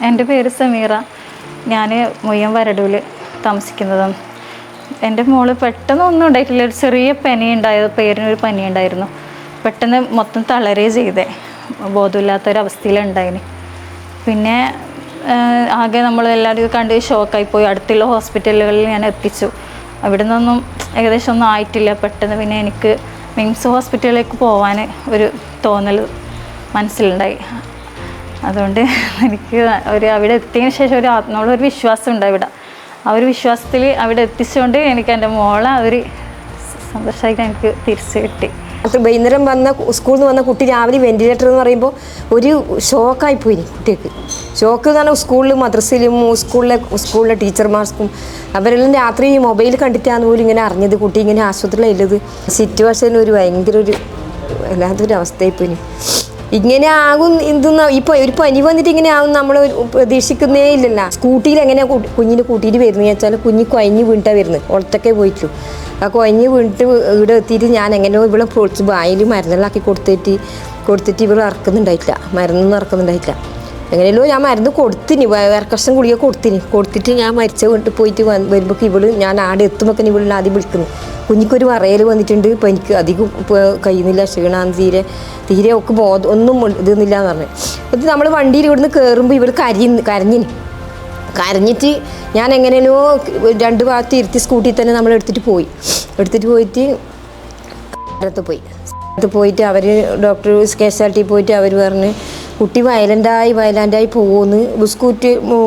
എൻ്റെ പേര് സമീറ. ഞാൻ മുയ്യം വരടൂൽ താമസിക്കുന്നതാണ്. എൻ്റെ മോള് പെട്ടെന്ന് ഒന്നും ഉണ്ടായിട്ടില്ല. ഒരു ചെറിയ പനി ഉണ്ടായത്, പേരിനൊരു പനി ഉണ്ടായിരുന്നു. പെട്ടെന്ന് മൊത്തം തളരുകയും ചെയ്തേ, ബോധമില്ലാത്തൊരവസ്ഥയിലുണ്ടായിന്. പിന്നെ ആകെ നമ്മൾ എല്ലാവരും കണ്ട് ഷോക്കായിപ്പോയി. അടുത്തുള്ള ഹോസ്പിറ്റലുകളിൽ ഞാൻ എത്തിച്ചു. അവിടെ നിന്നൊന്നും ഏകദേശം ഒന്നും ആയിട്ടില്ല. പെട്ടെന്ന് പിന്നെ എനിക്ക് മിംസ് ഹോസ്പിറ്റലിലേക്ക് പോകാൻ ഒരു തോന്നൽ മനസ്സിലുണ്ടായി. അതുകൊണ്ട് എനിക്ക് അവിടെ എത്തിയതിന് ശേഷം ഒരു ആത്മാവുള്ളൊരു വിശ്വാസം ഉണ്ട് ഇവിടെ. ആ ഒരു വിശ്വാസത്തിൽ അവിടെ എത്തിച്ചുകൊണ്ട് എനിക്ക് എൻ്റെ മോളെ ഒരു സന്തോഷമായിട്ട് എനിക്ക് തിരിച്ചു കിട്ടി. വൈകുന്നേരം സ്കൂളിൽ നിന്ന് വന്ന കുട്ടി രാവിലെ വെന്റിലേറ്റർ എന്ന് പറയുമ്പോൾ ഒരു ഷോക്കായിപ്പോയി കുട്ടിക്ക്. ഷോക്ക് എന്ന് പറഞ്ഞാൽ സ്കൂളിലും മദ്രസയിലും സ്കൂളിലെ ടീച്ചർമാർക്കും അവരെല്ലാം രാത്രി മൊബൈൽ കണ്ടിട്ടാന്ന് പോലും ഇങ്ങനെ അറിഞ്ഞത് കുട്ടി ഇങ്ങനെ ആശുപത്രിയിലുള്ളത്. സിറ്റുവേഷൻ ഒരു ഭയങ്കര ഒരു വല്ലാത്തൊരു അവസ്ഥയായിപ്പോയി. ഇങ്ങനെ ആകും ഇതെന്ന് ഇപ്പോൾ ഒരു പനി വന്നിട്ട് ഇങ്ങനെ ആകും നമ്മൾ പ്രതീക്ഷിക്കുന്നേ ഇല്ലല്ലോ. സ്കൂട്ടിയിൽ എങ്ങനെയാണ് കുഞ്ഞിനെ കൂട്ടിയിട്ട് വരുന്നത് വെച്ചാൽ കുഞ്ഞ് കുഴഞ്ഞ് വീണിട്ടാണ് വരുന്നത്. ഒളത്തൊക്കെ പോയിട്ടു ആ കുഴഞ്ഞ് വീണിട്ട് ഇവിടെ എത്തിയിട്ട് ഞാൻ എങ്ങനെയോ ഇവിടെ പൊളിച്ച് വായിൽ മരുന്നെല്ലാക്കി കൊടുത്തിട്ട് ഇവിടെ ഇറക്കുന്നുണ്ടായിട്ടില്ല, മരുന്നൊന്നും ഇറക്കുന്നുണ്ടായിട്ടില്ല. എങ്ങനെയല്ലോ ഞാൻ മരുന്ന് കൊടുത്തിന്, വേർക്കഷം ഗുളിക കൊടുത്തിട്ട് ഞാൻ മരിച്ച വീട്ടിൽ പോയിട്ട് വരുമ്പോൾ ഇവള് ഞാൻ ആടെ എത്തുമ്പോൾ ഇവളിൽ ആദ്യം വിളിക്കുന്നു. കുഞ്ഞിക്കൊരു വറയൽ വന്നിട്ടുണ്ട്, ഇപ്പോൾ എനിക്ക് അധികം കഴിയുന്നില്ല, ക്ഷീണാന്ന് തീരെ ഒക്കെ ഒന്നും ഇതൊന്നുമില്ല എന്ന് പറഞ്ഞു. എന്നിട്ട് നമ്മൾ വണ്ടിയിൽ ഇവിടുന്ന് കയറുമ്പോൾ ഇവൾ കരഞ്ഞിട്ട് ഞാൻ എങ്ങനെയല്ലോ രണ്ട് ഭാഗത്ത് ഇരുത്തി സ്കൂട്ടിയിൽ തന്നെ നമ്മൾ എടുത്തിട്ട് പോയിട്ട് പോയിട്ട് അവർ ഡോക്ടർ കാഷ്വാലിറ്റി പോയിട്ട് അവർ പറഞ്ഞ് കുട്ടി വയലൻ്റായി പോകുമെന്ന്.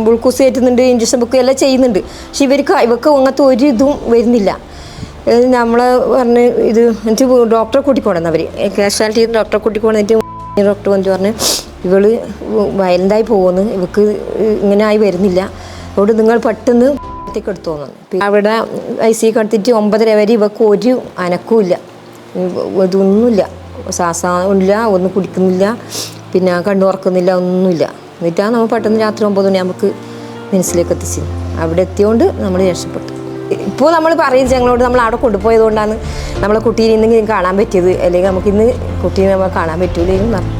ഗ്ലൂക്കോസ് കയറ്റുന്നുണ്ട്, ഇഞ്ചക്ഷൻ ബുക്ക് എല്ലാം ചെയ്യുന്നുണ്ട്. പക്ഷെ ഇവർക്ക് അങ്ങനത്തെ ഒരു ഇതും വരുന്നില്ല. നമ്മൾ പറഞ്ഞ് ഇത് എന്നിട്ട് ഡോക്ടറെ കൂട്ടിക്കൊണ്ടുവന്ന് അവർ കാഷ്വാലിറ്റിയിൽ നിന്ന് ഡോക്ടറെ കൂട്ടിക്കൊണ്ടിട്ട് ഡോക്ടർ വന്നിട്ട് പറഞ്ഞ് ഇവള് വയലൻ്റായി പോകുമെന്ന്, ഇവക്ക് ഇങ്ങനെ ആയി വരുന്നില്ല, അതുകൊണ്ട് നിങ്ങൾ പെട്ടെന്ന് എടുത്തു തോന്നുന്നു. അവിടെ ICU കടത്തിയിട്ട് 9:30 വരെ ഇവക്ക് ഒരു അനക്കവും ഇല്ല, ഇതൊന്നുമില്ല, ശ്വാസമില്ല, ഒന്നും കുടിക്കുന്നില്ല, പിന്നെ കണ്ണുറക്കുന്നില്ല, ഒന്നുമില്ല. എന്നിട്ടാണ് നമ്മൾ പെട്ടെന്ന് രാത്രി 9 മണി നമുക്ക് മനസ്സിലേക്ക് എത്തിച്ചു. അവിടെ എത്തിയോണ്ട് നമ്മൾ രക്ഷപ്പെട്ടു. ഇപ്പോൾ നമ്മൾ പറയും ഞങ്ങളോട് നമ്മൾ അവിടെ കൊണ്ടുപോയത് കൊണ്ടാണ് നമ്മളെ കുട്ടീനെ ഇന്നെങ്കിലും കാണാൻ പറ്റിയത്, അല്ലെങ്കിൽ നമുക്കിന്ന് കുട്ടീനെ നമ്മൾ കാണാൻ പറ്റൂലെന്ന് പറഞ്ഞു.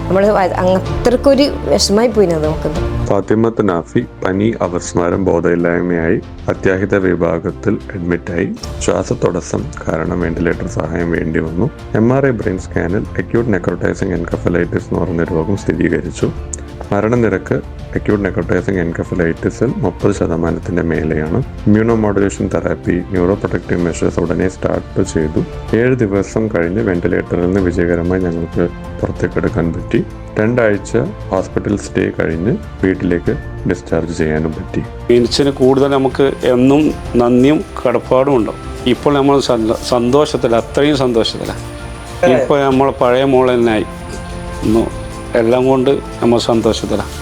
നമ്മൾ അത്രക്കൊരു വിഷമായി പോയിനത് നമുക്കത്. ഫാത്തിമത്ത് നാഫി പനി, അപസ്മാരം, ബോധമില്ലായ്മയായി അത്യാഹിത വിഭാഗത്തിൽ അഡ്മിറ്റായി. ശ്വാസതടസ്സം കാരണം വെന്റിലേറ്റർ സഹായം വേണ്ടി വന്നു. MRI ബ്രെയിൻ സ്കാനിൽ അക്യൂട്ട് നെക്രോട്ടൈസിംഗ് എൻകഫലൈറ്റിസ് എന്ന് പറഞ്ഞ രോഗം സ്ഥിരീകരിച്ചു. മരണനിരക്ക് അക്യൂട്ട് നെക്രോട്ടൈസിംഗ് എൻകഫലൈറ്റിസിൽ 30% മേലെയാണ്. ഇമ്മ്യൂണോമോഡുലേഷൻ തെറാപ്പി, ന്യൂറോ പ്രൊട്ടക്റ്റീവ് മെഷേഴ്സ് ഉടനെ സ്റ്റാർട്ട് ചെയ്തു. 7 ദിവസം കഴിഞ്ഞ് വെന്റിലേറ്ററിൽ നിന്ന് വിജയകരമായി ഞങ്ങൾക്ക് പുറത്തേക്കെടുക്കാൻ പറ്റി. 2 ആഴ്ച ഹോസ്പിറ്റൽ സ്റ്റേ കഴിഞ്ഞ് വീട്ടിലേക്ക് ഡിസ്ചാർജ് ചെയ്യാനും പറ്റി. മീൻസിന് കൂടുതൽ നമുക്ക് എന്നും നന്ദിയും കടപ്പാടും ഉണ്ടാവും. ഇപ്പോൾ നമ്മൾ സന്തോഷത്തിലാണ്, അത്രയും സന്തോഷത്തിലാണ്. ഇപ്പോൾ നമ്മൾ പഴയ മോൾ തന്നെയായി, എല്ലാം കൊണ്ട് നമ്മൾ സന്തോഷത്തിലാണ്.